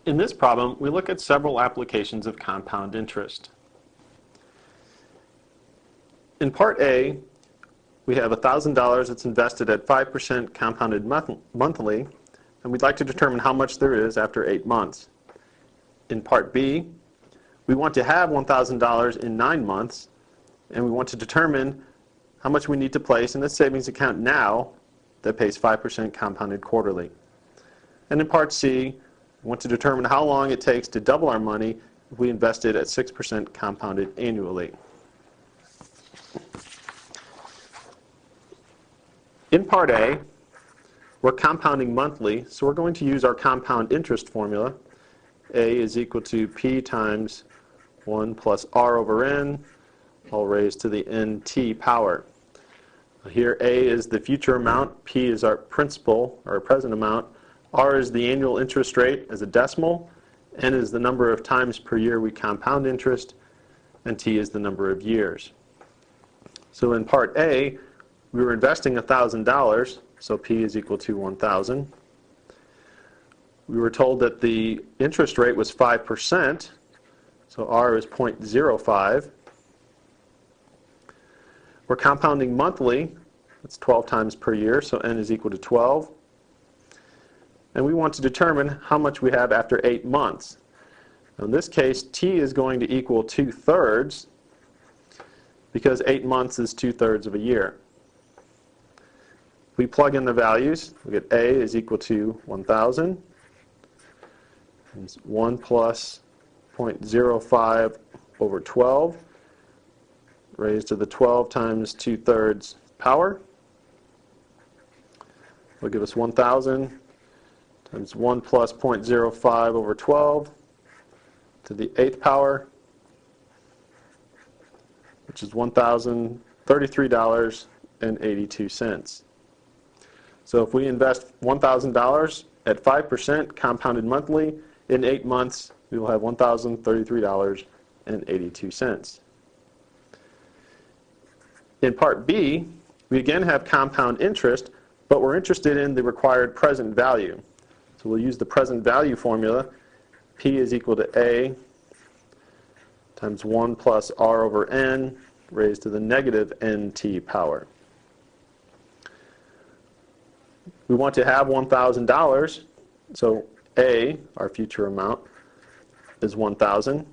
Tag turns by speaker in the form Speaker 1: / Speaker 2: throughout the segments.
Speaker 1: In this problem, we look at several applications of compound interest. In Part A, we have $1,000 that's invested at 5% compounded monthly, and we'd like to determine how much there is after 8 months. In Part B, we want to have $1,000 in 9 months, and we want to determine how much we need to place in a savings account now that pays 5% compounded quarterly. And in Part C, we want to determine how long it takes to double our money if we invested at 6% compounded annually. In Part A, we're compounding monthly, so we're going to use our compound interest formula. A is equal to P times 1 plus R over N, all raised to the NT power. Here A is the future amount, P is our principal, or present amount, R is the annual interest rate as a decimal, N is the number of times per year we compound interest, and T is the number of years. So in Part A, we were investing $1,000, so P is equal to 1,000. We were told that the interest rate was 5%, so R is 0.05. We're compounding monthly, that's 12 times per year, so N is equal to 12. And we want to determine how much we have after 8 months. Now in this case, T is going to equal 2/3, because 8 months is 2/3 of a year. We plug in the values, we get A is equal to 1,000. It's 1 plus 0.05 over 12, raised to the 12 times 2/3 power. Will give us 1,000 times 1 plus 0.05 over 12 to the 8th power, which is $1,033.82. So if we invest $1,000 at 5% compounded monthly, in 8 months we will have $1,033.82. In Part B, we again have compound interest, but we're interested in the required present value. So we'll use the present value formula. P is equal to A times 1 plus R over N raised to the negative NT power. We want to have $1,000, so A, our future amount, is 1,000.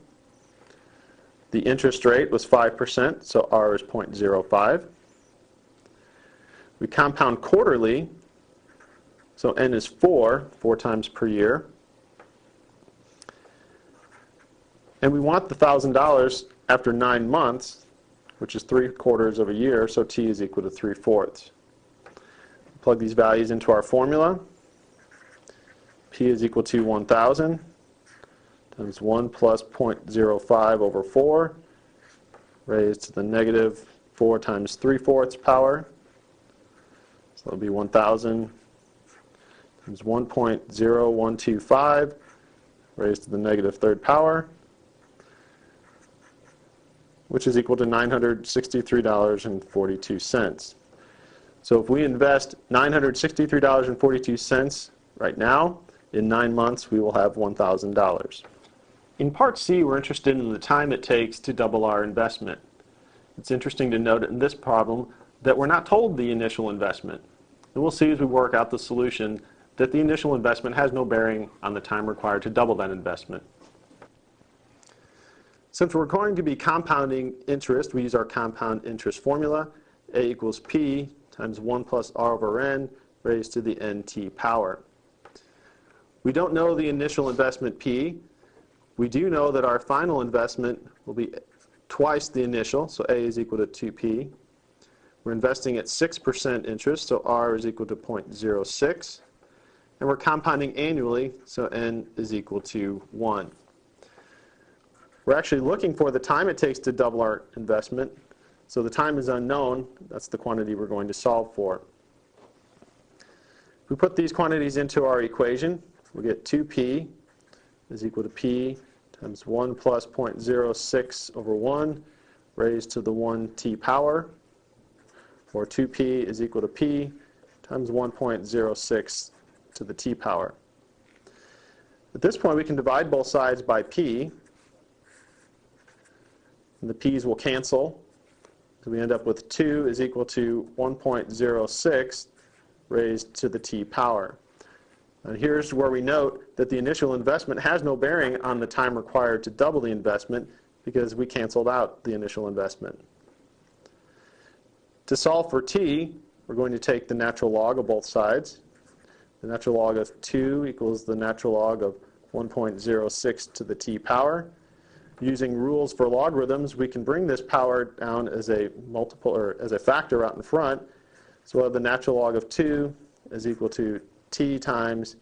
Speaker 1: The interest rate was 5%, so R is 0.05. We compound quarterly, so N is 4 times per year. And we want the $1,000 after 9 months, which is 3/4 of a year, so T is equal to 3/4. Plug these values into our formula. P is equal to 1,000 times 1 plus 0.05 over 4 raised to the negative 4 times 3/4 power. So that will be 1,000 times 1.0125 raised to the negative 3rd power, which is equal to $963.42. So if we invest $963.42 right now, in 9 months we will have $1,000. In Part C, we're interested in the time it takes to double our investment. It's interesting to note in this problem that we're not told the initial investment. And we'll see as we work out the solution that the initial investment has no bearing on the time required to double that investment. Since we're going to be compounding interest, we use our compound interest formula. A equals P times 1 plus R over N raised to the NT power. We don't know the initial investment P. We do know that our final investment will be twice the initial, so A is equal to 2P. We're investing at 6% interest, so R is equal to 0.06. And we're compounding annually, so N is equal to 1. We're actually looking for the time it takes to double our investment. So the time is unknown. That's the quantity we're going to solve for. If we put these quantities into our equation, we get 2P is equal to P times 1 plus 0.06 over 1 raised to the 1T power, or 2P is equal to P times 1.06 to the T power. At this point, we can divide both sides by p, and the p's will cancel. So we end up with 2 is equal to 1.06 raised to the t power. And here's where we note that the initial investment has no bearing on the time required to double the investment because we canceled out the initial investment. To solve for t, we're going to take the natural log of both sides. The natural log of 2 equals the natural log of 1.06 to the t power. Using rules for logarithms, we can bring this power down as a multiple or as a factor out in front. So we'll have the natural log of 2 is equal to t times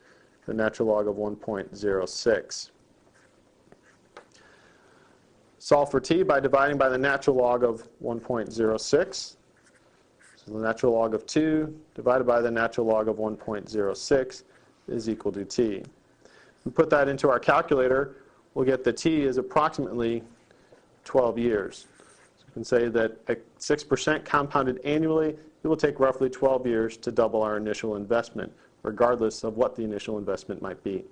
Speaker 1: the natural log of 1.06. Solve for t by dividing by the natural log of 1.06. So the natural log of 2 divided by the natural log of 1.06 is equal to t. We put that into our calculator, we'll get that t is approximately 12 years. So we can say that at 6% compounded annually, it will take roughly 12 years to double our initial investment, regardless of what the initial investment might be.